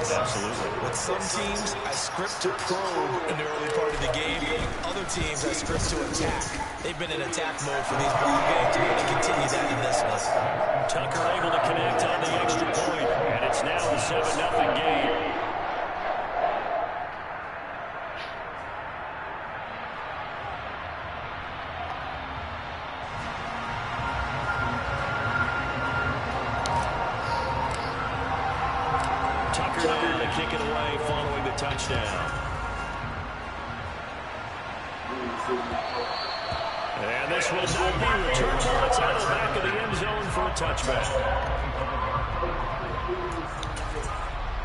this. Absolutely. With some teams, I script to probe in the early part of the game. Other teams, I script to attack. They've been in attack mode for these ball games, and they're going to continue that in this one. Tucker able to connect on the extra point, and it's now a 7-0 game. Tucker now to kick it away following the touchdown. And this will not be returnable. It's out of the back of the end zone for a touchback.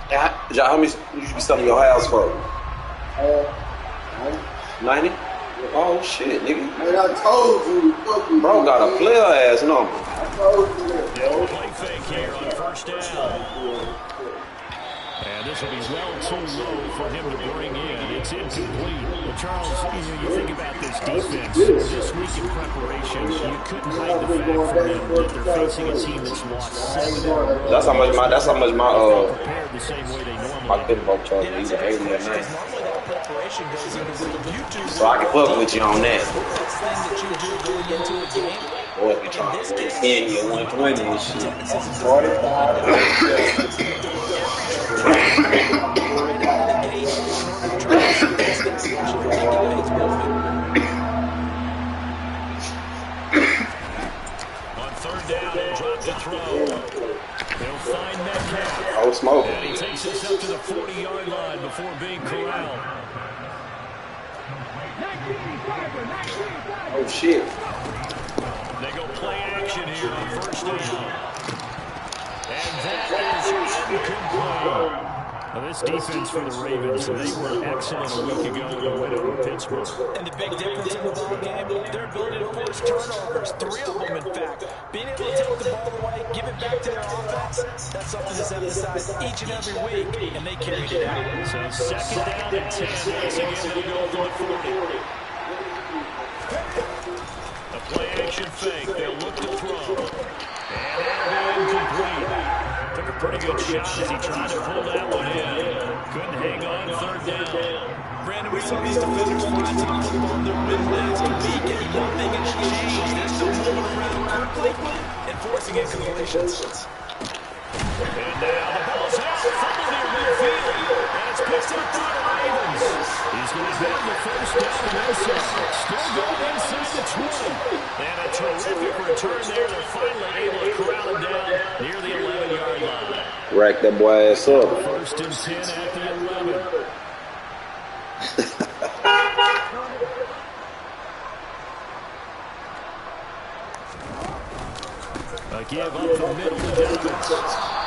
Yeah, how much you should be selling your house for? 90? Oh shit, nigga. Man, I told you. Bro got a player ass number. I told you that. Play fake here on first down. And this will be well too low for him to bring in. It's incomplete. Well, Charles, you think about this defense. This week in preparation, you couldn't hide the fact from them that they're facing a team that's lost 7 in a row. That's how much my prepared the same way they normally my football charge is Normally that preparation goes into you do. So I can fuck with you on that. First thing that you do going into a game. Boys be trying to get 10 you 120 and shit. On third down, he'll drop the throw. He'll find Metcalf. Oh, smoke. And he takes us up to the 40-yard line before being corralled. Oh shit. They go play action here on first down. And that is incomplete. Now this defense for the Ravens, they were excellent a week ago in the win over Pittsburgh. And the big difference in the ball game, their ability to force turnovers, 3 of them in fact. Being able to take the ball away, give it back to their offense, that's something that's emphasized each and every week, and they carried it out. So second down and 10, once again they'll go for the 40. A play action fake, they'll look to throw. And that'll be incomplete. Took a pretty good shot as he tried to pull that one in. Couldn't hang on third down. Brandon, we saw these defenders fly to the football in their win last week, and one thing has changed. They're still moving around quickly and forcing incompletions. And now the ball's out, fumbled near midfield, and it's picked up by the Ravens. He's going to have the first down inside. Still going inside the 20. And a terrific return there. They're finally able to corral him down near the 11-yard line. Rack that boy ass up. First and 10 at the 11. A give up the middle to Dobbins.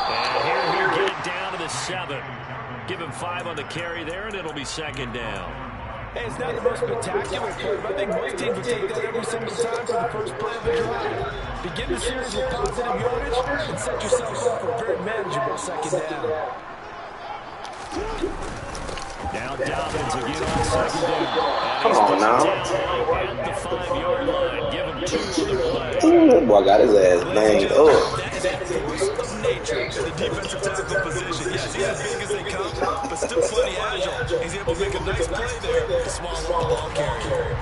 And here he'll get it down to the 7. Give him 5 on the carry there, and it'll be second down. Hey, it's not the most spectacular play, but I think most teams would take that every single time for the first play of the drive. Begin the series with positive yardage and set yourself up for a very manageable second down. Now Dobbins again on second down. Come on now. At the 5-yard line. Give him 2 on the play. Ooh, that boy got his ass banged up. That is a force of nature in the defensive tackle position. Yes, he's as big as they come, but still plenty agile. He's able to make a nice play there to swallow the ball carrier.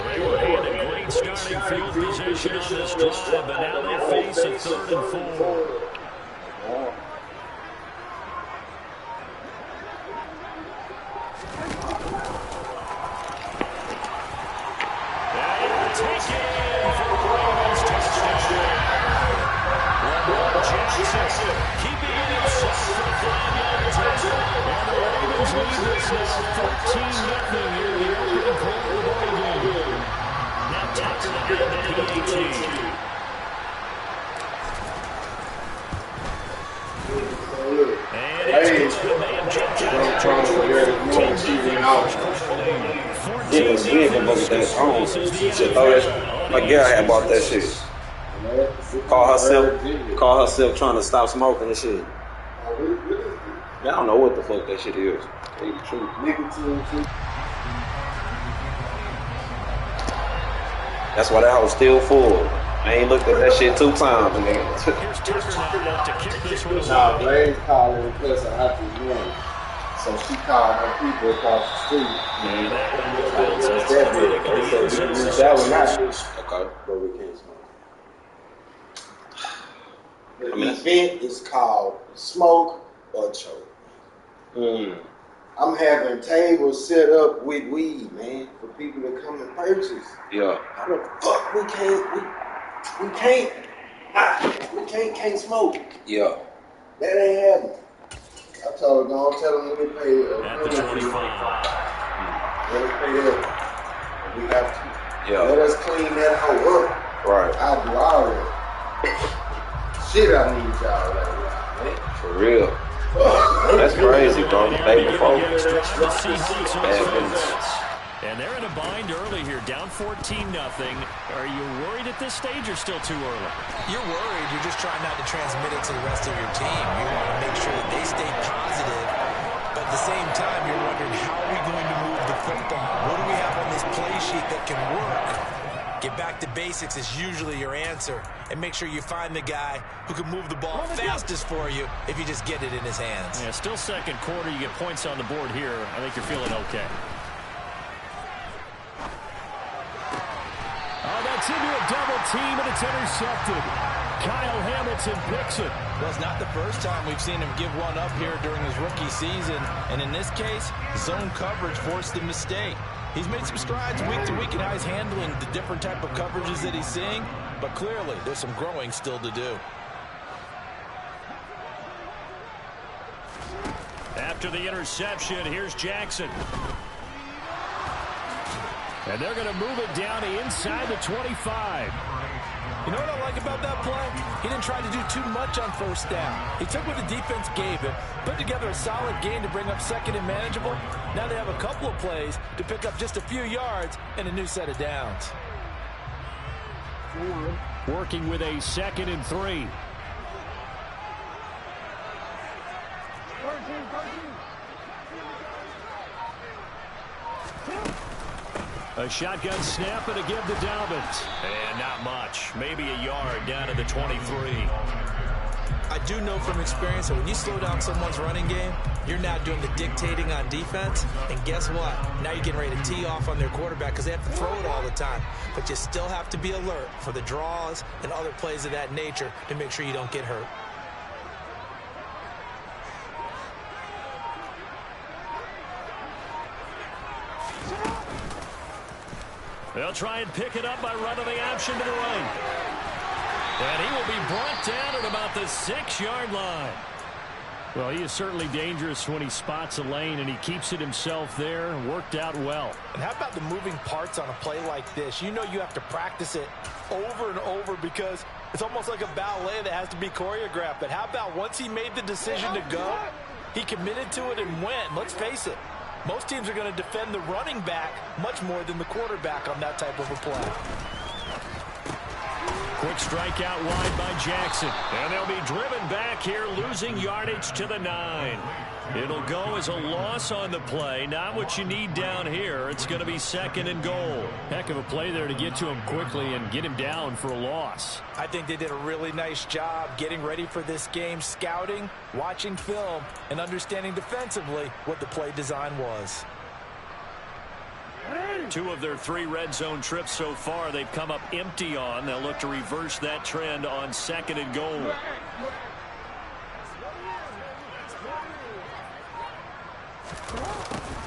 They were in a great starting field position on this drive, but now they face a 3rd and 4. Keeping it inside for the 5-yard touchdown. And the Ravens lead this now 13-0 here in the opening quarter of the ball game. Now Tucker behind the PAT. And it's good. They have jumped out. Trying to figure out more receiving out. Yeah, it's big for both of that home. Shit, throw that. My girl had bought that shit. Call herself trying to stop smoking and shit. I don't know what the fuck that shit is. Tell you the truth. That's why that house still full. I ain't looked at that shit 2 times, nigga. Here's Tucker now to kick this one away. Nah, Blaze called her because of after morning. So she called her people across the street. And that one will That's that big. They said we use that one not. Okay. But we can't smoke. The event is called Smoke or Choke. I'm having tables set up with weed, man, for people to come and purchase. Yeah. How the fuck we can't smoke? Yeah. That ain't happening. I told her, don't tell them let me pay. At the 25. Let me pay that. We have to. Yeah. Let us clean that hoe up. Right. I do all that. Shit, I need y'all right now, man. For real. That's crazy, bro. The day before. And they're in a bind early here, down 14-0. Are you worried at this stage or still too early? You're worried. You're just trying not to transmit it to the rest of your team. You want to make sure that they stay positive. But at the same time, you're wondering, how are we going to move the football? What do we have on this play sheet that can work? Get back to basics is usually your answer. And make sure you find the guy who can move the ball fastest for you if you just get it in his hands. Yeah, still second quarter. You get points on the board here. I think you're feeling okay. Oh, that's into a double team, and it's intercepted. Kyle Hamilton picks it. Well, it's not the first time we've seen him give one up here during his rookie season. And in this case, zone coverage forced him to stay. He's made some strides week to week in how he's handling the different type of coverages that he's seeing. But clearly, there's some growing still to do. After the interception, here's Jackson. And they're going to move it down to inside the 25. You know what I like about that play? He didn't try to do too much on first down. He took what the defense gave him, put together a solid game to bring up second and manageable. Now they have a couple of plays to pick up just a few yards and a new set of downs. Working with a 2nd and 3. A shotgun snap and a give to Dobbins. And not much. Maybe a yard down to the 23. I do know from experience that when you slow down someone's running game, you're now doing the dictating on defense. And guess what? Now you're getting ready to tee off on their quarterback because they have to throw it all the time. But you still have to be alert for the draws and other plays of that nature to make sure you don't get hurt. They'll try and pick it up by running the option to the right. And he will be brought down at about the 6-yard line. Well, he is certainly dangerous when he spots a lane, and he keeps it himself there and worked out well. And how about the moving parts on a play like this? You know you have to practice it over and over because it's almost like a ballet that has to be choreographed. But how about once he made the decision to go, he committed to it and went. Let's face it. Most teams are going to defend the running back much more than the quarterback on that type of a play. Quick strike out wide by Jackson. And they'll be driven back here, losing yardage to the 9. It'll go as a loss on the play. Not what you need down here. It's going to be 2nd and goal. Heck of a play there to get to him quickly and get him down for a loss. I think they did a really nice job getting ready for this game, scouting, watching film, and understanding defensively what the play design was. 2 of their 3 red zone trips so far they've come up empty on. They'll look to reverse that trend on 2nd and goal.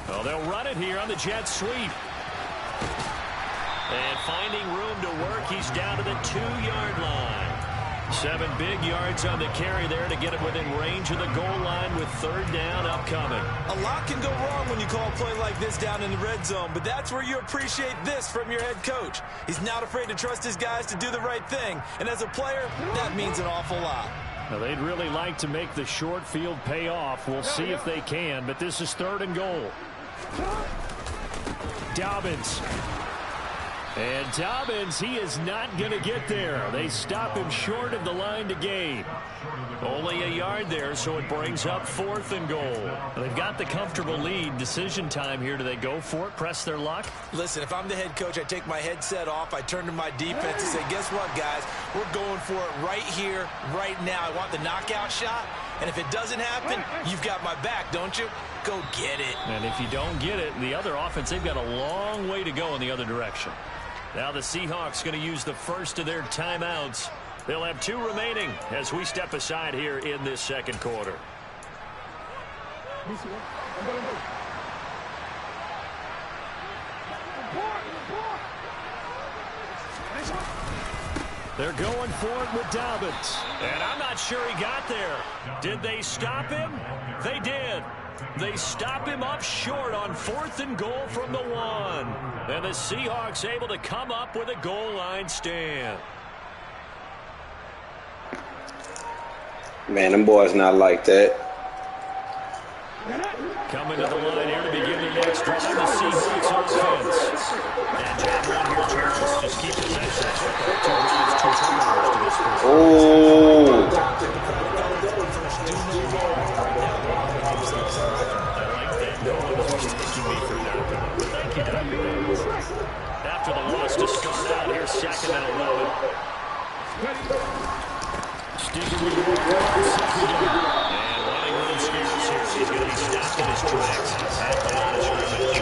Well, they'll run it here on the jet sweep. And finding room to work, he's down to the 2-yard line. 7 big yards on the carry there to get him within range of the goal line with 3rd down upcoming. A lot can go wrong when you call a play like this down in the red zone, but that's where you appreciate this from your head coach. He's not afraid to trust his guys to do the right thing, and as a player, that means an awful lot. Now, they'd really like to make the short field pay off. We'll see if they can, but this is 3rd and goal. Dobbins. And Dobbins, he is not going to get there. They stop him short of the line to gain. Only a yard there, so it brings up 4th and goal. They've got the comfortable lead. Decision time here. Do they go for it, press their luck? Listen, if I'm the head coach, I take my headset off. I turn to my defense and say, guess what, guys? We're going for it right here, right now. I want the knockout shot, and if it doesn't happen, you've got my back, don't you? Go get it. And if you don't get it, the other offense, they've got a long way to go in the other direction. Now the Seahawks going to use the first of their timeouts. They'll have 2 remaining as we step aside here in this second quarter. They're going for it with Dobbins. And I'm not sure he got there. Did they stop him? They did. They stop him up short on 4th and goal from the 1. And the Seahawks able to come up with a goal line stand. Man, them boys not like that. Coming to the line here to begin the next drive, the Seahawks offense. And job one here, Charles. Just keep possession of football. 2 drives, 2 turnovers to this point. Oh. After the loss to start out here, 2nd and 11. Sticking with the ball, 2nd down. And running room scarce here. He's going to be stopped in his tracks at the line of scrimmage.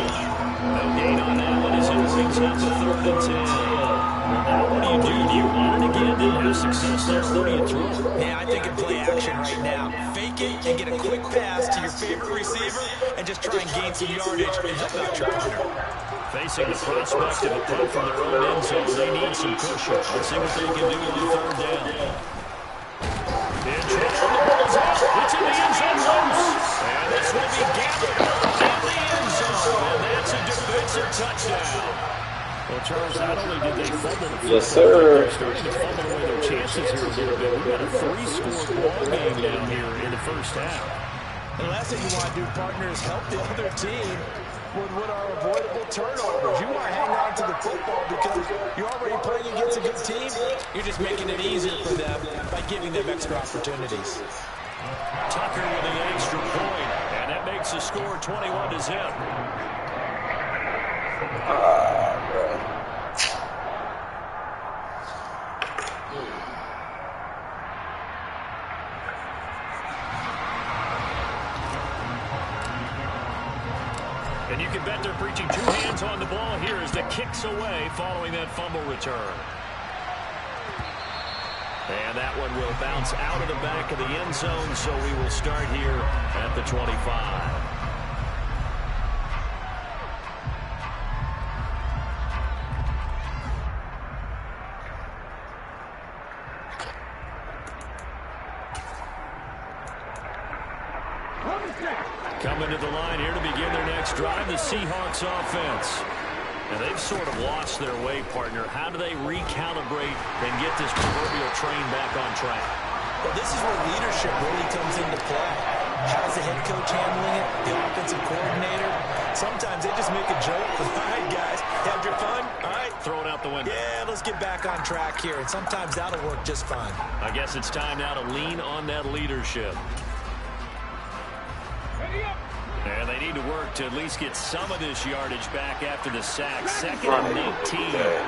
No gain on that one as it brings up the 3rd and 10. Well, now what do? Do you run it again? Didn't have success there. Who do you throw? Yeah, I think in play action right now. Fake it and get a quick pass to your favorite receiver and just try and gain some yardage and help out your partner. Facing the prospect of a punt from their own end zone, they need some cushion. Let's see what they can do on 3rd down. In trouble, the ball's out. It's in the end zone loose. And this will be gathered in the end zone. And that's a defensive touchdown. Well, Charles, not only did they fumble the football, yes, sir. they're starting to fumble away their chances here a little bit. We've got a 3-score ball game down here in the first half. The last thing you want to do, partner, is help the other team with what are avoidable turnovers. You want to hang on to the football because you're already playing against a good team. You're just making it easier for them by giving them extra opportunities. Tucker with the extra point, and that makes the score 21-0. And you can bet they're preaching 2 hands on the ball here as the kick's away following that fumble return. And that one will bounce out of the back of the end zone, so we will start here at the 25. Coming to the line here to begin their next drive, the Seahawks offense. And they've sort of lost their way, partner. How do they recalibrate and get this proverbial train back on track? Well, this is where leadership really comes into play. How's the head coach handling it? The offensive coordinator? Sometimes they just make a joke. All right, guys, had your fun? All right. Throw it out the window. Yeah, let's get back on track here. And sometimes that'll work just fine. I guess it's time now to lean on that leadership. And they need to work to at least get some of this yardage back after the sack. 2nd and 19.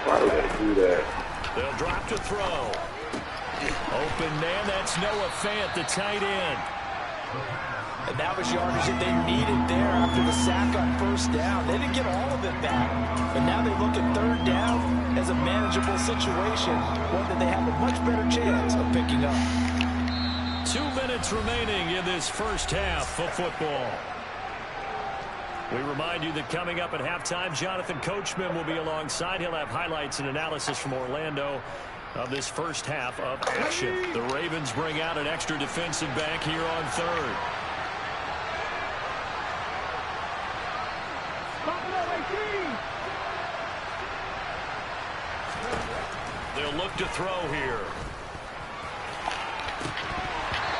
Why would they do that? They'll drop to throw. Open man, that's Noah Fant, the tight end. And that was yardage that they needed there after the sack on 1st down. They didn't get all of it back. But now they look at 3rd down as a manageable situation, one that they have a much better chance of picking up. 2 minutes remaining in this first half of football. We remind you that coming up at halftime, Jonathan Coachman will be alongside. He'll have highlights and analysis from Orlando of this first half of action. The Ravens bring out an extra defensive back here on 3rd. They'll look to throw here.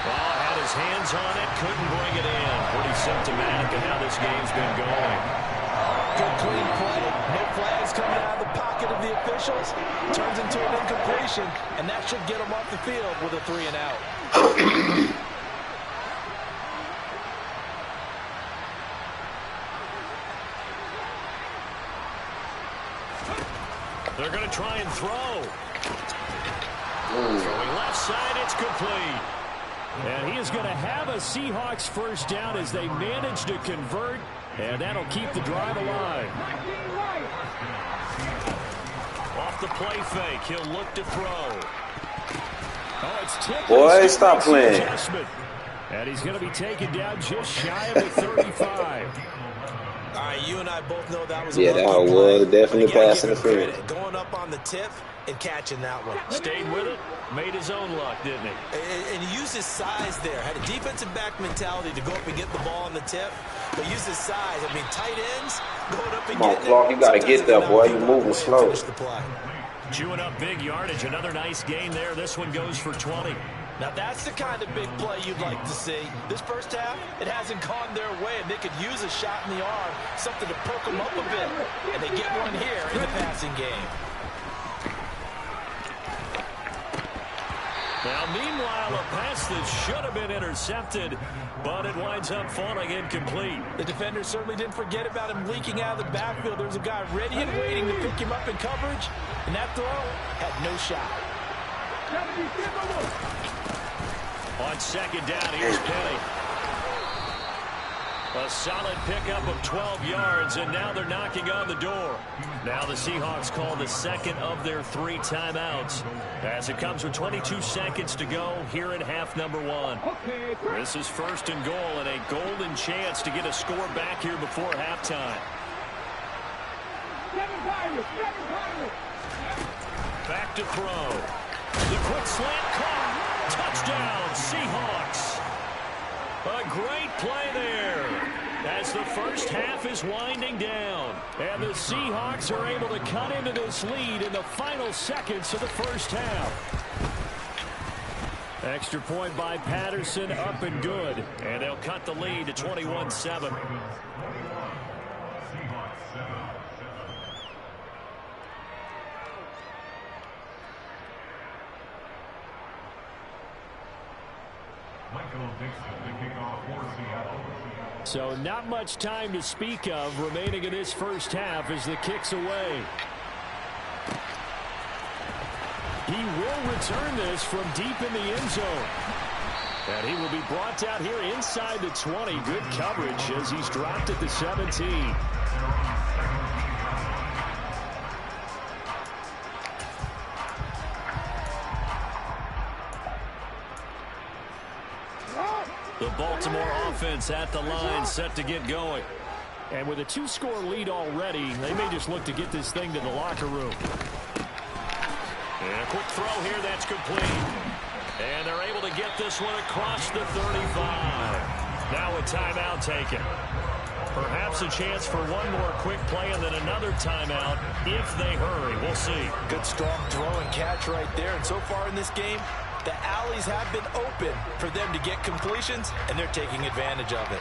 Well, had his hands on it, couldn't bring it in. Pretty symptomatic of how this game's been going. good, clean play. No flags coming out of the pocket of the officials. Turns into an incompletion, and that should get them off the field with a 3 and out. They're going to try and throw. Throwing left side, it's complete. And he is going to have a Seahawks first down as they manage to convert, and that'll keep the drive alive. Off the play fake, he'll look to throw. Oh, it's tipped. Boy, stop playing. And he's going to be taken down just shy of the 35. All right, you and I both know that was Yeah, that was definitely pass interference. Going up on the tip and catching that one. Stayed with it, made his own luck, didn't he? And he used his size there. Had a defensive back mentality to go up and get the ball on the tip, but used his size. I mean, tight ends going up and getting it. Come on, Clark, you got to get there, boy. You're moving slow. Chewing up big yardage. Another nice gain there. This one goes for 20. Now, that's the kind of big play you'd like to see. This first half, it hasn't gone their way, and they could use a shot in the arm, something to perk them up a bit. And they get one here in the passing game. Now, meanwhile, a pass that should have been intercepted, but it winds up falling incomplete. The defender certainly didn't forget about him leaking out of the backfield. There was a guy ready and waiting to pick him up in coverage, and that throw had no shot. On second down, here's Penny. A solid pickup of 12 yards, and now they're knocking on the door. Now the Seahawks call the second of their 3 timeouts, as it comes with 22 seconds to go here in half number 1. This is first and goal, and a golden chance to get a score back here before halftime. Back to throw. The quick slant caught. Touchdown, Seahawks. A great play there as the first half is winding down. And the Seahawks are able to cut into this lead in the final seconds of the first half. Extra point by Patterson, up and good. And they'll cut the lead to 21-7. So not much time to speak of remaining in this first half as the kick's away. He will return this from deep in the end zone. And he will be brought down here inside the 20. Good coverage as he's dropped at the 17. The Baltimore offense at the line, set to get going. And with a 2-score lead already, they may just look to get this thing to the locker room. And a quick throw here, that's complete. And they're able to get this one across the 35. Now a timeout taken. Perhaps a chance for one more quick play and then another timeout if they hurry. We'll see. Good strong throw and catch right there. And so far in this game, the alleys have been open for them to get completions, and they're taking advantage of it.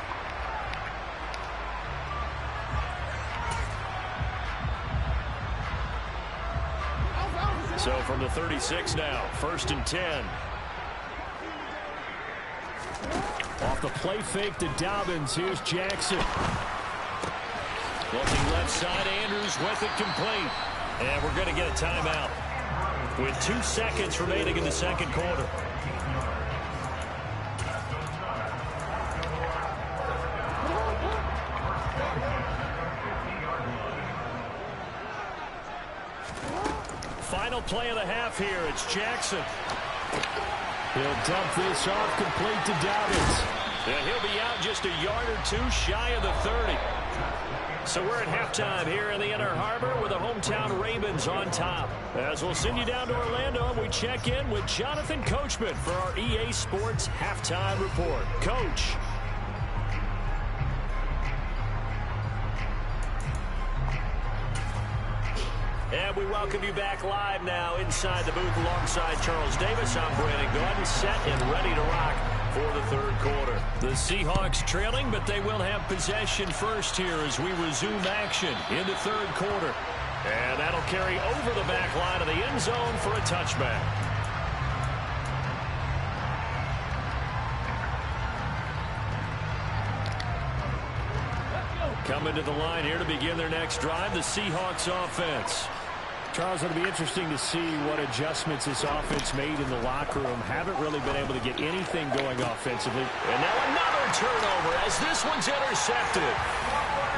So from the 36 now, first and 10. Off the play fake to Dobbins, here's Jackson. Looking left side, Andrews with it complete. And we're going to get a timeout with 2 seconds remaining in the second quarter. Final play of the half here. It's Jackson. He'll dump this off complete to Dobbins. And he'll be out just a yard or 2 shy of the 30. So we're at halftime here in the Inner Harbor with the hometown Ravens on top. As we'll send you down to Orlando and we check in with Jonathan Coachman for our EA Sports Halftime Report. Coach. And we welcome you back live now inside the booth alongside Charles Davis. I'm Brandon Gordon, set and ready to rock. for the third quarter. The Seahawks trailing, but they will have possession first here as we resume action in the third quarter. And that'll carry over the back line of the end zone for a touchback. Coming to the line here to begin their next drive, the Seahawks offense. Charles, it'll be interesting to see what adjustments this offense made in the locker room. Haven't really been able to get anything going offensively. And now another turnover as this one's intercepted.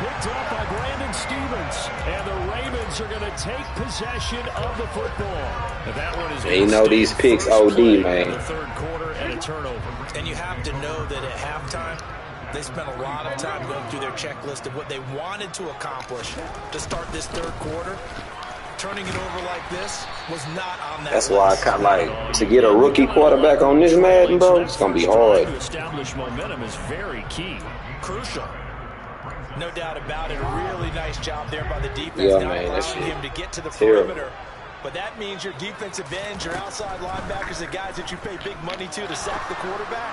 Picked up by Brandon Stevens. And the Ravens are going to take possession of the football. And that one is you know these picks OD, man. The third quarter and a turnover. And you have to know that at halftime, they spent a lot of time going through their checklist of what they wanted to accomplish to start this third quarter. Turning it over like this was not on that That's list. why I kind of like to get a rookie quarterback on this Madden, bro. It's gonna be hard. To establish momentum is very key. Crucial. No doubt about it. A really nice job there by the defense. Yeah, not man, that's allowing him to get to the terrible. perimeter. But that means your defensive ends, your outside linebackers, the guys that you pay big money to sack the quarterback,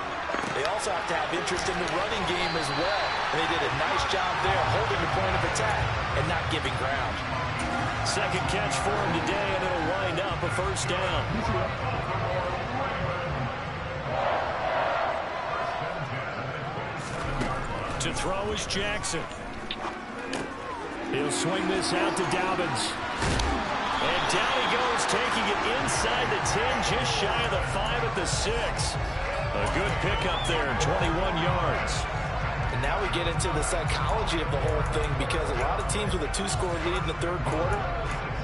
they also have to have interest in the running game as well. And they did a nice job there holding the point of attack and not giving ground. Second catch for him today, and it'll wind up a first down. To throw is Jackson. He'll swing this out to Dobbins. And down he goes, taking it inside the 10, just shy of the 5 at the 6. A good pickup there, 21 yards. And now we get into the psychology of the whole thing, because a lot of teams with a 2-score lead in the third quarter,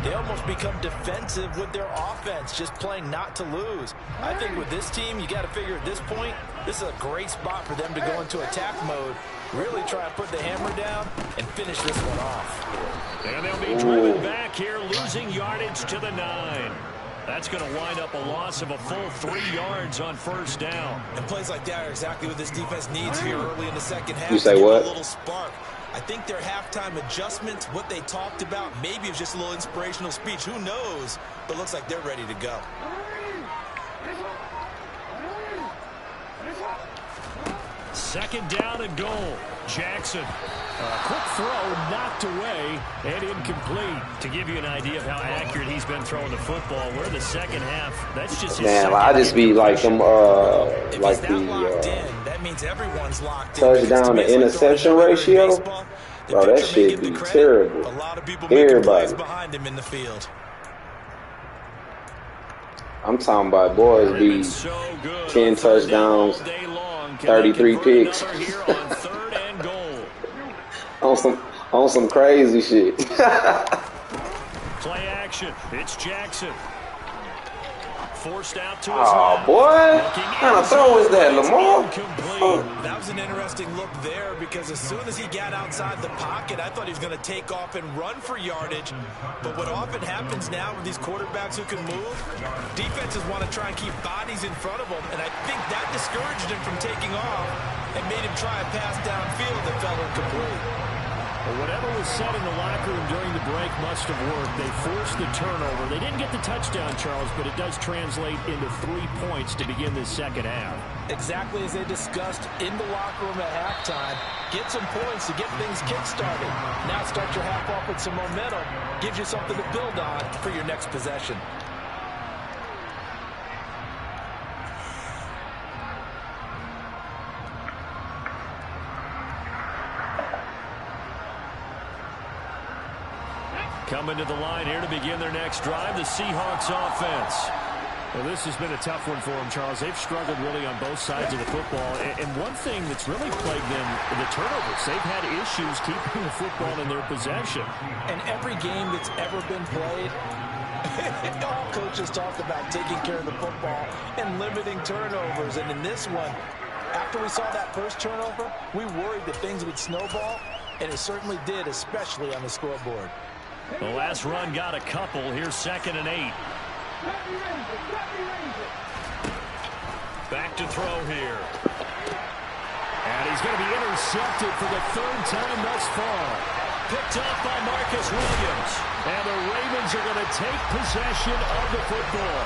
they almost become defensive with their offense, just playing not to lose. I think with this team, you got to figure at this point, this is a great spot for them to go into attack mode, really try to put the hammer down and finish this one off. And they'll be driven back here, losing yardage to the 9. That's going to wind up a loss of a full 3 yards on first down. And plays like that are exactly what this defense needs here early in the second half. You say to give what? A little spark. I think their halftime adjustments, what they talked about, maybe it was just a little inspirational speech. Who knows? But looks like they're ready to go. Second down and goal. Jackson. A quick throw knocked away and incomplete. To give you an idea of how accurate he's been throwing the football, we're in the second half. That's just his Man, I just be like them, like the that means everyone's locked in. touchdown to interception ratio. Bro, that shit be terrible. A lot of people making plays behind him in the field. I'm talking about boys be 10 touchdowns, 33 picks. on some crazy shit. Play action. It's Jackson. Forced out to his Oh, boy. What kind of throw is that, Lamar? That was an interesting look there, because as soon as he got outside the pocket, I thought he was going to take off and run for yardage. But what often happens now with these quarterbacks who can move, defenses want to try and keep bodies in front of them, and I think that discouraged him from taking off and made him try a pass downfield that fell incomplete. Well, whatever was said in the locker room during the break must have worked. They forced the turnover. They didn't get the touchdown, Charles, but it does translate into 3 points to begin this second half. Exactly as they discussed in the locker room at halftime. Get some points to get things kick-started. Now start your half off with some momentum. Gives you something to build on for your next possession. Coming to the line here to begin their next drive, the Seahawks offense. Well, this has been a tough one for them, Charles. They've struggled really on both sides of the football. And one thing that's really plagued them, the turnovers. They've had issues keeping the football in their possession. And every game that's ever been played, all coaches talk about taking care of the football and limiting turnovers. And in this one, after we saw that first turnover, we worried that things would snowball, and it certainly did, especially on the scoreboard. The last run got a couple. Here's 2nd and 8. Back to throw here. And he's going to be intercepted for the 3rd time thus far. Picked up by Marcus Williams. And the Ravens are going to take possession of the football.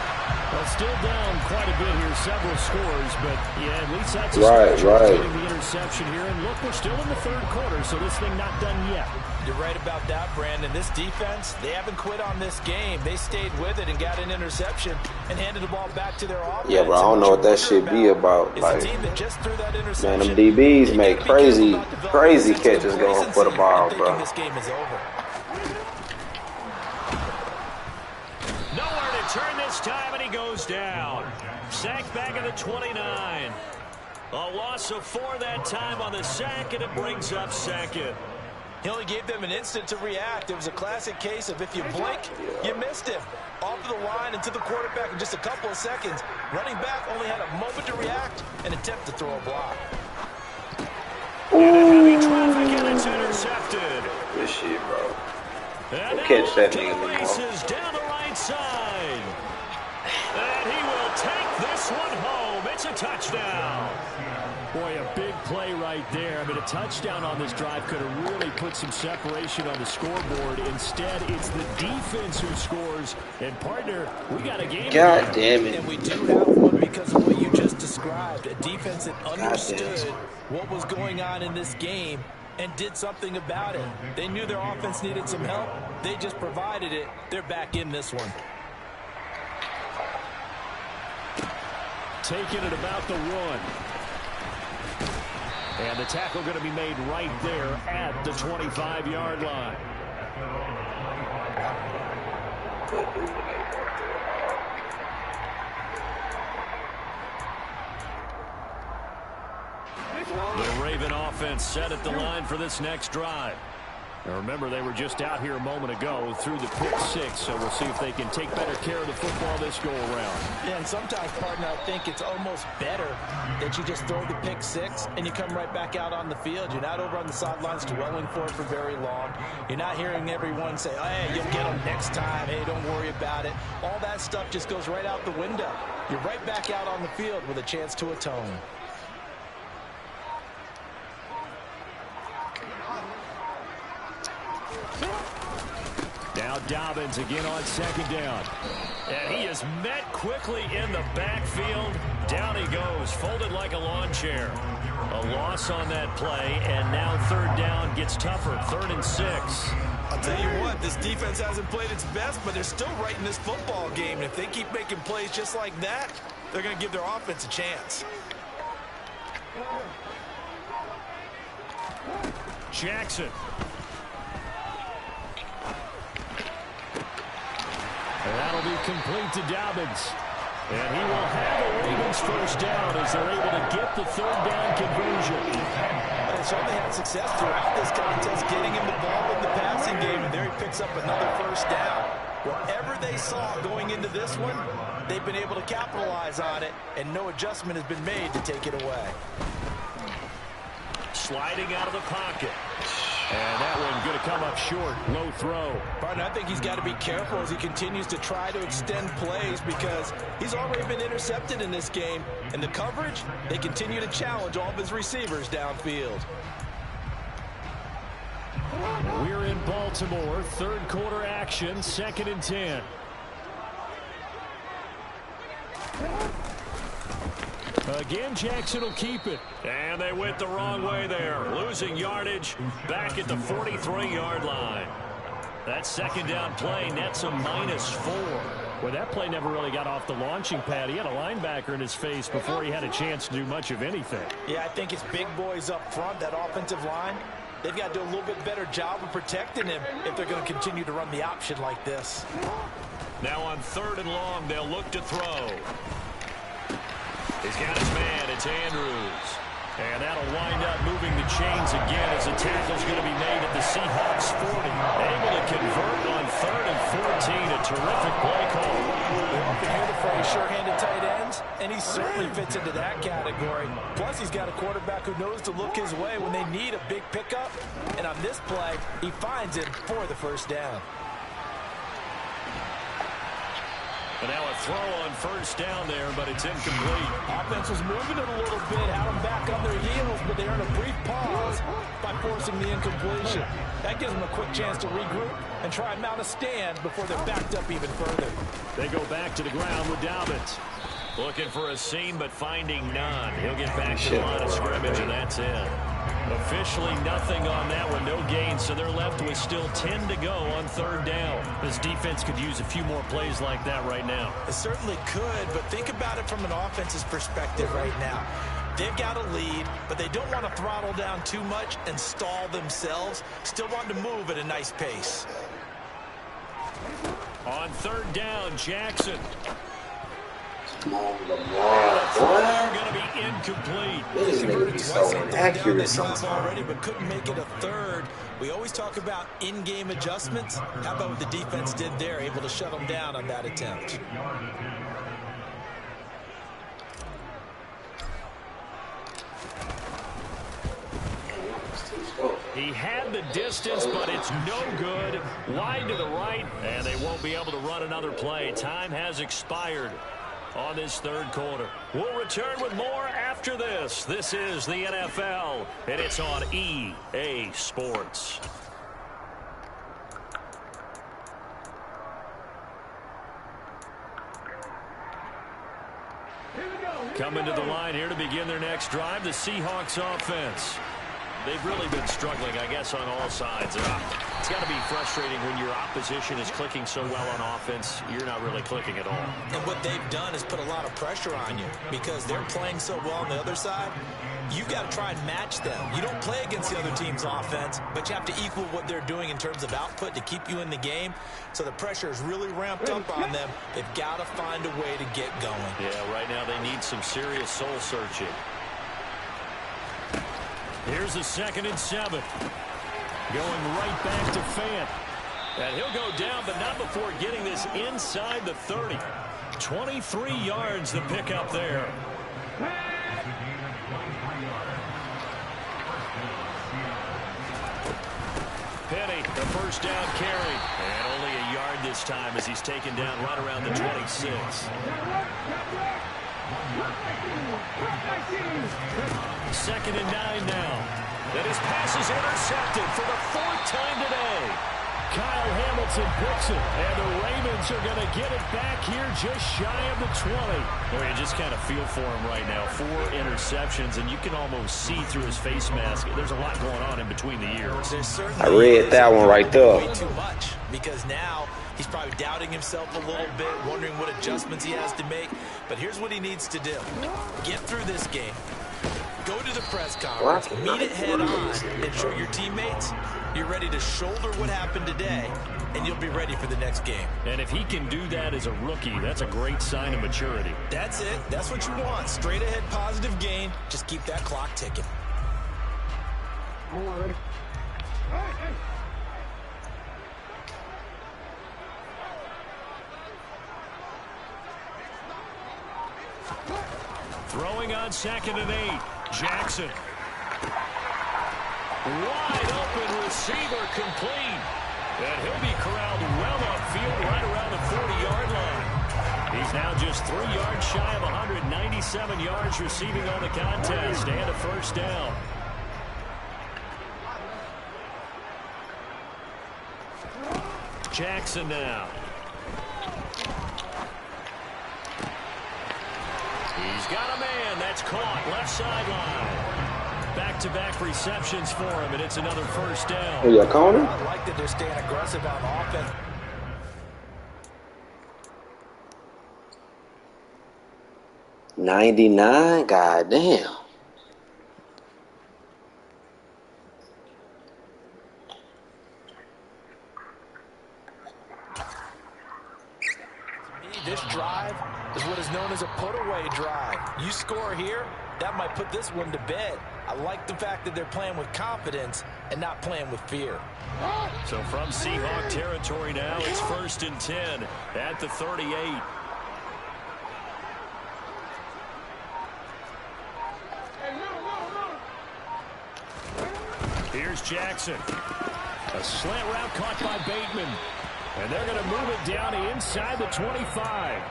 Well, still down quite a bit here, several scores, but yeah, at least that's a getting the interception here. And look, we're still in the third quarter, so this thing not done yet. You're right about that, Brandon. This defense, they haven't quit on this game. They stayed with it and got an interception and handed the ball back to their offense. Yeah, bro, I don't know what that shit be about. Like, man, them DBs make crazy catches going for the ball, bro. This game is over. Nowhere to turn this time, and he goes down. Sack back at the 29. A loss of 4 that time on the sack, and it brings up second. He only gave them an instant to react. It was a classic case of if you blink, you missed him. Off of the line and to the quarterback in just a couple of seconds. Running back only had a moment to react and attempt to throw a block. Heavy traffic, and it's intercepted. Good shit, bro. And now catch that nigga races down the right side. And he will take this one home. It's a touchdown. Boy, a big play right there. I mean, a touchdown on this drive could have really put some separation on the scoreboard. Instead, it's the defense who scores. And, partner, we got a game. God damn it. And we do have one because of what you just described. A defense that understood what was going on in this game and did something about it. They knew their offense needed some help. They just provided it. They're back in this one. Taking it about the 1. And the tackle going to be made right there at the 25-yard line. The Raven offense set at the line for this next drive. Now remember, they were just out here a moment ago through the pick 6, so we'll see if they can take better care of the football this go-around. Yeah, and sometimes, partner, I think it's almost better that you just throw the pick 6 and you come right back out on the field. You're not over on the sidelines dwelling for it for very long. You're not hearing everyone say, oh, hey, you'll get them next time. Hey, don't worry about it. All that stuff just goes right out the window. You're right back out on the field with a chance to atone. Now Dobbins again on second down. And he is met quickly in the backfield. Down he goes, folded like a lawn chair. A loss on that play, and now third down gets tougher. 3rd and 6. I'll tell you what, this defense hasn't played its best, but they're still right in this football game. And if they keep making plays just like that, they're going to give their offense a chance. Jackson. And that'll be complete to Dobbins. And he will have a Ravens first down as they're able to get the 3rd down conversion. They certainly had success throughout this contest getting him the ball in the passing game, and there he picks up another first down. Whatever they saw going into this one, they've been able to capitalize on it, and no adjustment has been made to take it away. Sliding out of the pocket. And that one going to come up short. Low throw. Partner, I think he's got to be careful as he continues to try to extend plays because he's already been intercepted in this game. And the coverage, they continue to challenge all of his receivers downfield. We're in Baltimore. 3rd quarter action. 2nd and 10. Again, Jackson will keep it. And they went the wrong way there. Losing yardage back at the 43-yard line. That 2nd down play nets a -4. Well, that play never really got off the launching pad. He had a linebacker in his face before he had a chance to do much of anything. Yeah, I think it's big boys up front, that offensive line. They've got to do a little bit better job of protecting him if they're going to continue to run the option like this. Now on 3rd and long, they'll look to throw. He's got his man. It's Andrews. And that'll wind up moving the chains again as the tackle's going to be made at the Seahawks 40. Able to convert on 3rd and 14. A terrific play call. We often hear the phrase sure-handed tight ends, and he certainly fits into that category. Plus, he's got a quarterback who knows to look his way when they need a big pickup. And on this play, he finds him for the first down. And now a throw on first down there, but it's incomplete. Offense was moving it a little bit, had them back on their heels, but they earned a brief pause by forcing the incompletion. That gives them a quick chance to regroup and try and mount a stand before they're backed up even further. They go back to the ground with Dobbins. Looking for a seam, but finding none. He'll get back to the line of scrimmage, and that's it. Officially nothing on that one, no gain, so they're left with still 10 to go on third down. This defense could use a few more plays like that right now. It certainly could, but think about it from an offense's perspective right now. They've got a lead, but they don't want to throttle down too much and stall themselves. Still want to move at a nice pace. On third down, Jackson. Lamar, Going to be incomplete. This nigga be so inaccurate already, sometimes. but couldn't make it a third. We always talk about in-game adjustments. How about what the defense did there, able to shut them down on that attempt? He had the distance, but it's no good. Wide to the right, and they won't be able to run another play. Time has expired on this third quarter. We'll return with more after this. This is the NFL, and it's on EA Sports. Coming to the line here to begin their next drive, the Seahawks offense. They've really been struggling, I guess, on all sides. It's got to be frustrating when your opposition is clicking so well on offense, you're not really clicking at all. And what they've done is put a lot of pressure on you because they're playing so well on the other side. You've got to try and match them. You don't play against the other team's offense, but you have to equal what they're doing in terms of output to keep you in the game. So the pressure is really ramped up on them. They've got to find a way to get going. Yeah, right now they need some serious soul searching. Here's a 2nd and 7. Going right back to Fant. And he'll go down, but not before getting this inside the 30. 23 yards the pickup there. Penny, the first down carry. And only a yard this time as he's taken down right around the 26. 2nd and 9 now. And his pass is intercepted for the 4th time today. Kyle Hamilton picks it, and the Ravens are going to get it back here just shy of the 20. Boy, you just kind of feel for him right now. 4 interceptions, and you can almost see through his face mask. There's a lot going on in between the ears. I read that one right there. Way too much, because now he's probably doubting himself a little bit, wondering what adjustments he has to make. But here's what he needs to do. Get through this game. Go to the press conference, meet it head on, and show your teammates you're ready to shoulder what happened today, and you'll be ready for the next game. And if he can do that as a rookie, that's a great sign of maturity. That's it. That's what you want. Straight ahead positive gain. Just keep that clock ticking. Throwing on 2nd and 8. Jackson. Wide open receiver complete. And he'll be corralled well upfield right around the 40-yard line. He's now just 3 yards shy of 197 yards receiving on the contest and a first down. Jackson now. He's got a man. That's caught. Left sideline. Back-to-back receptions for him, and it's another first down. Oh, yeah, corner? I like that they're staying aggressive on offense. $99? Goddamn. This drive is what is known as a put-away drive. You score here, that might put this one to bed. I like the fact that they're playing with confidence and not playing with fear. So from Seahawk territory now, it's 1st and 10 at the 38. Here's Jackson. A slant route caught by Bateman. And they're going to move it down inside the 25.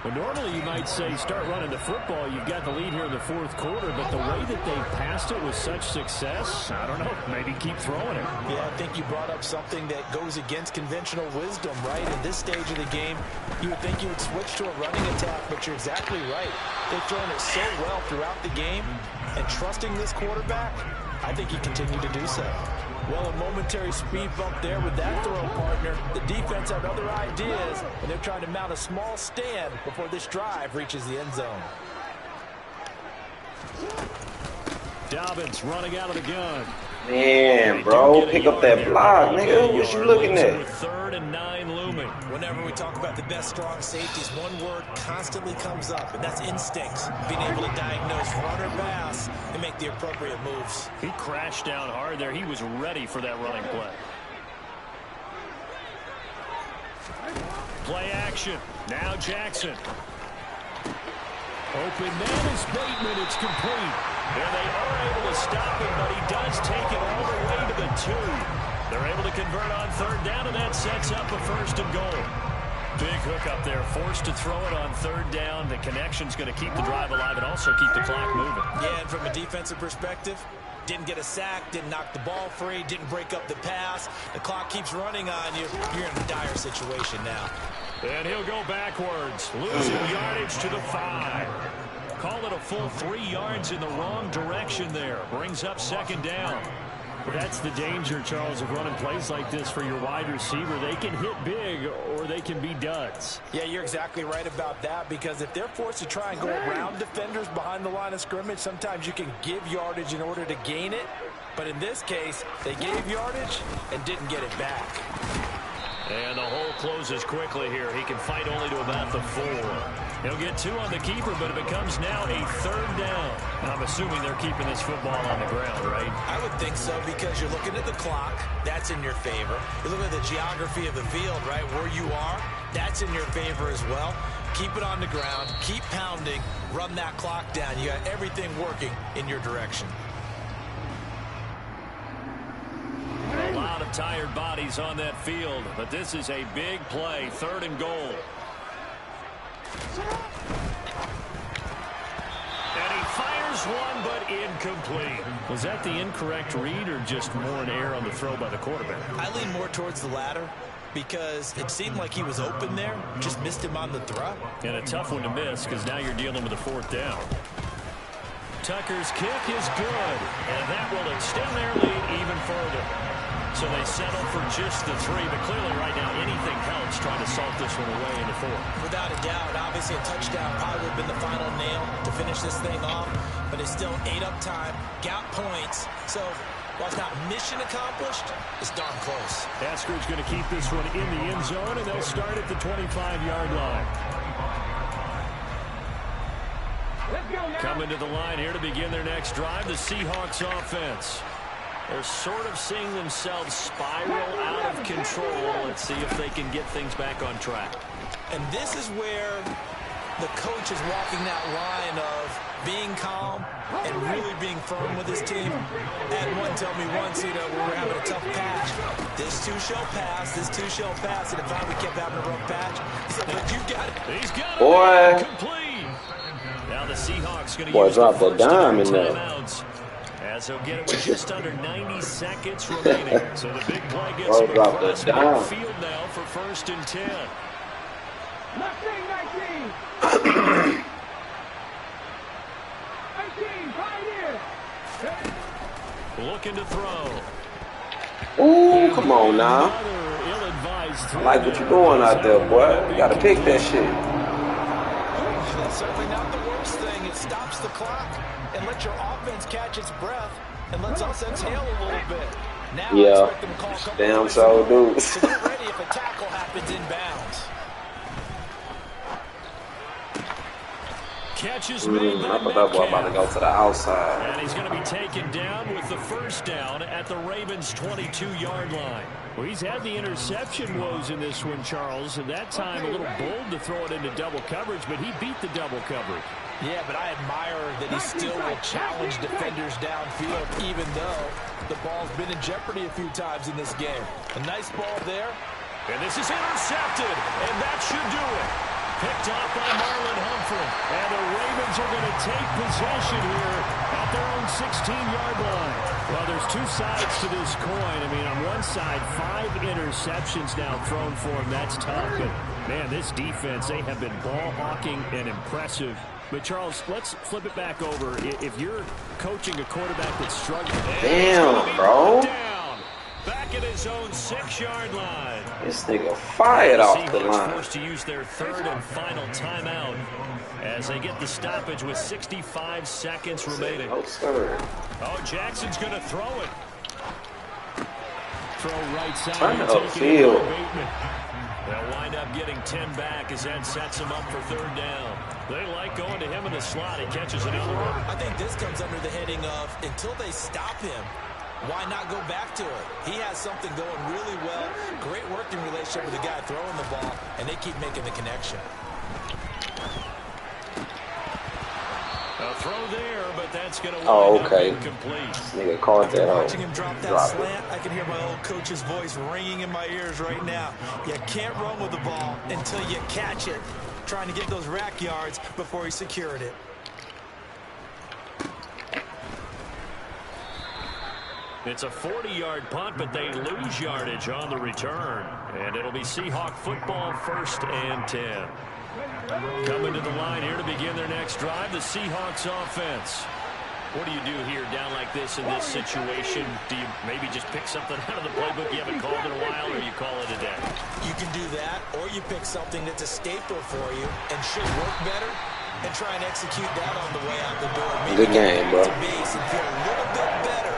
But normally you might say start running the football. You've got the lead here in the fourth quarter. But the way that they passed it with such success, I don't know, maybe keep throwing it. Yeah, I think you brought up something that goes against conventional wisdom, right? In this stage of the game, you would think you would switch to a running attack, but you're exactly right. They've thrown it so well throughout the game, and trusting this quarterback, I think he continued to do so. Well, a momentary speed bump there with that throw partner. The defense had other ideas, and they're trying to mount a small stand before this drive reaches the end zone. Dobbins running out of the gun. Man, bro, pick up that block, nigga. What you looking at? 3rd and 9 looming. Whenever we talk about the best strong safeties, one word constantly comes up, and that's instincts. Being able to diagnose run or pass and make the appropriate moves. He crashed down hard there. He was ready for that running play. Play action. Now Jackson. Open man is Bateman. It's complete. And they are able to stop him, but he does take it all the way to the 2. They're able to convert on 3rd down, and that sets up a 1st and goal. Big hook up there, forced to throw it on 3rd down. The connection's going to keep the drive alive and also keep the clock moving. Yeah, and from a defensive perspective, didn't get a sack, didn't knock the ball free, didn't break up the pass. The clock keeps running on you. You're in a dire situation now. And he'll go backwards, losing yardage to the 5. Call it a full 3 yards in the wrong direction there. Brings up 2nd down. That's the danger, Charles, of running plays like this for your wide receiver. They can hit big or they can be duds. Yeah, you're exactly right about that, because if they're forced to try and go around defenders behind the line of scrimmage, sometimes you can give yardage in order to gain it. But in this case, they gave yardage and didn't get it back. And the hole closes quickly here. He can fight only to about the 4. He'll get 2 on the keeper, but it becomes now a 3rd down. And I'm assuming they're keeping this football on the ground, right? I would think so, because you're looking at the clock. That's in your favor. You're looking at the geography of the field, right? Where you are, that's in your favor as well. Keep it on the ground. Keep pounding. Run that clock down. You got everything working in your direction. A lot of tired bodies on that field, but this is a big play, 3rd and goal. And he fires one, but incomplete. Was that the incorrect read or just more in air on the throw by the quarterback? I lean more towards the latter, because it seemed like he was open there, just missed him on the throw. And a tough one to miss, because now you're dealing with a 4th down. Tucker's kick is good, and that will extend their lead even further. So they settle for just the 3, but clearly right now anything helps trying to salt this one away into 4. Without a doubt, obviously a touchdown probably would have been the final nail to finish this thing off, but it's still ate up time, got points. So while it's not mission accomplished, it's darn close. Asker's going to keep this one in the end zone, and they'll start at the 25-yard line. Coming to the line here to begin their next drive, the Seahawks offense. They're sort of seeing themselves spiral out of control. Let's see if they can get things back on track. And this is where the coach is walking that line of being calm and really being firm with his team. Had one tell me once, we were having a tough patch. This too shall pass, this too shall pass. And if we kept having a rough patch, he said, but you got it. He's got Boy. it complete. Now the Seahawks going to use drop the the first dime in there. timeouts. As he'll get it with just under 90 seconds remaining. So the big play gets him drop the across dime. midfield now for 1st and 10. 19. Looking to throw. Ooh, come on now. I like what you're doing out there, boy. You gotta pick that shit. That's certainly not the worst thing. It stops the clock and lets your offense catch its breath and lets us exhale a little bit. Now I expect them to call a couple Damn so dude. So get ready if a tackle happens inbounds. Catches made by I thought that boy about to go to the outside. And he's going to be taken down with the 1st down at the Ravens' 22-yard line. Well, he's had the interception woes in this one, Charles, and that time a little bold to throw it into double coverage, but he beat the double coverage. Yeah, but I admire that he still will challenge defenders downfield, even though the ball's been in jeopardy a few times in this game. A nice ball there, And this is intercepted, and that should do it. Picked off by Marlon Humphrey. And the Ravens are going to take possession here at their own 16-yard line. Well, there's two sides to this coin. I mean, on one side, 5 interceptions now thrown for him. That's tough. But, man, this defense, they have been ball hawking and impressive. But, Charles, let's flip it back over. If you're coaching a quarterback that's struggling. Damn, bro. Back at his own 6-yard line. This nigga fired off the line. Forced to use their third and final timeout as they get the stoppage with 65 seconds remaining. Oh, Jackson's going to throw it. Throw right side. Upfield. They'll wind up getting 10 back as that sets him up for third down. They like going to him in the slot. He catches another one. I think this comes under the heading of until they stop him, why not go back to it? He has something going really well. Great working relationship with the guy throwing the ball, and they keep making the connection. A throw there, but that's going to wind up incomplete. Nigga caught that. Watching him drop that slant, I can hear my old coach's voice ringing in my ears right now. You can't run with the ball until you catch it. Trying to get those rack yards before he secured it. It's a 40-yard punt, but they lose yardage on the return. And it'll be Seahawk football, 1st and 10. Coming to the line here to begin their next drive, the Seahawks offense. What do you do here down like this in this situation? Do you maybe just pick something out of the playbook you haven't called in a while, or you call it a day? You can do that, or you pick something that's a staple for you and should work better and try and execute that on the way out the door. Maybe good game, bro. To base and feel a little bit better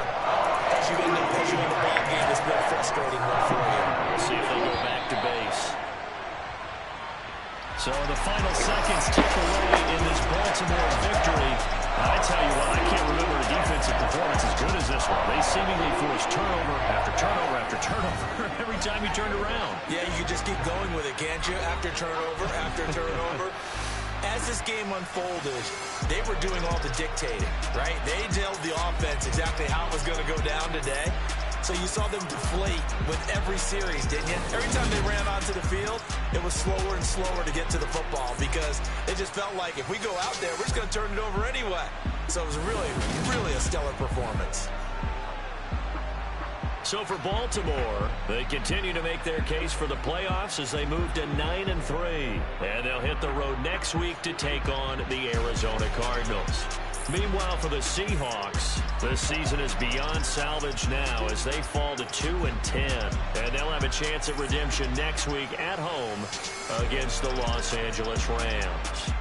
as you end up pushing the ball game. It's been a frustrating one for you. We'll see if they go back to base. So the final seconds tick away in this Baltimore victory. I tell you what, I can't remember a defensive performance as good as this one. They seemingly forced turnover after turnover after turnover every time you turned around. Yeah, you can just keep going with it, can't you? After turnover. As this game unfolded, they were doing all the dictating, right? They told the offense exactly how it was going to go down today. So you saw them deflate with every series, didn't you? Every time they ran onto the field, it was slower and slower to get to the football because it just felt like if we go out there, we're just going to turn it over anyway. So it was really, really a stellar performance. So for Baltimore, they continue to make their case for the playoffs as they move to 9-3. And they'll hit the road next week to take on the Arizona Cardinals. Meanwhile, for the Seahawks, this season is beyond salvage now as they fall to 2-10. And they'll have a chance at redemption next week at home against the Los Angeles Rams.